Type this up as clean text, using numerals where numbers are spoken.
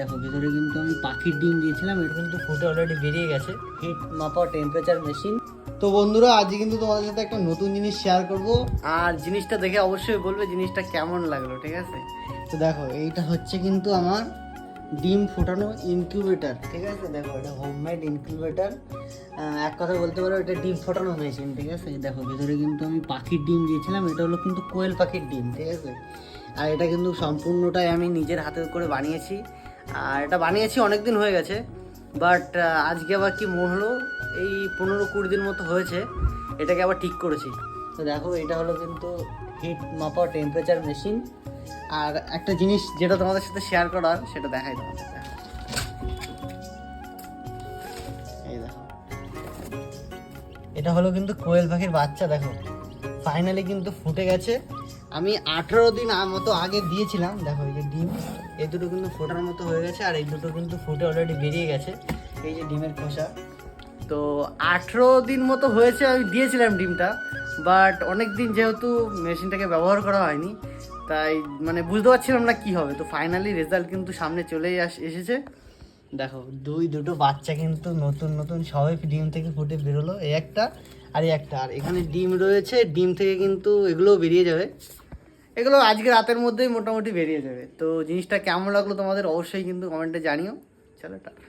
দেখো ভেতরে কিন্তু আমি পাখির ডিম দিয়েছিলাম, এটা কিন্তু ফুটে অলরেডি বেরিয়ে গেছে। হিট মাপা টেম্পারেচার মেশিন। তো বন্ধুরা আজকে কিন্তু তোমাদের সাথে একটা নতুন জিনিস শেয়ার করব, আর জিনিসটা দেখে অবশ্যই বলবে জিনিসটা কেমন লাগলো, ঠিক আছে? তো দেখো এইটা হচ্ছে কিন্তু আমার ডিম ফোটানো ইনকিউবেটর, ঠিক আছে? দেখো এটা হোমমেড ইনকিউবেটর, এক কথা বলতে পারো এটা ডিম ফোটানো মেশিন, ঠিক আছে? দেখো ভেতরে কিন্তু আমি পাখির ডিম দিয়েছিলাম, এটা হলো কিন্তু কোয়েল পাখির ডিম, ঠিক আছে? আর এটা কিন্তু সম্পূর্ণটাই আমি নিজের হাতে করে বানিয়েছি, আর এটা বানিয়েছি অনেক দিন হয়ে গেছে, বাট আজকে আবার কি মন হলো, এই 15-20 দিন মতো হয়েছে এটাকে আবার ঠিক করেছি। তো দেখো এটা হলো কিন্তু হিট মাপা টেম্পারেচার মেশিন। আর একটা জিনিস যেটা তোমাদের সাথে শেয়ার করার সেটা দেখাই তোমাদের। এই দেখো এটা হলো কিন্তু কোয়েল পাখির বাচ্চা। দেখো ফাইনালি কিন্তু ফুটে গেছে। আমি 18 দিন মতো আগে দিয়েছিলাম। দেখো এই যে ডিম, এই দুটো কিন্তু ফোটার মতো হয়ে গেছে, আর এই দুটো কিন্তু ফুটে অলরেডি বেরিয়ে গেছে। এই যে ডিমের খোসা। তো 18 দিন মতো হয়েছে আমি দিয়েছিলাম ডিমটা, বাট অনেক দিন যেহেতু মেশিনটাকে ব্যবহার করা হয়নি, তাই মানে বুঝতে পারছিলাম না কি হবে। তো ফাইনালি রেজাল্ট কিন্তু সামনে চলেই এসেছে। দেখো দুটো বাচ্চা কিন্তু নতুন নতুন সবাই ডিম থেকে ফুটে বেরোলো, এই একটা আর এই একটা। আর এখানে ডিম রয়েছে, ডিম থেকে কিন্তু এগুলোও বেরিয়ে যাবে। এগুলো আজকে রাতের মধ্যেই মোটামুটি বেরিয়ে যাবে। তো জিনিসটা কেমন লাগলো তোমাদের অবশ্যই কিন্তু কমেন্টে জানিও। চলো টাটা।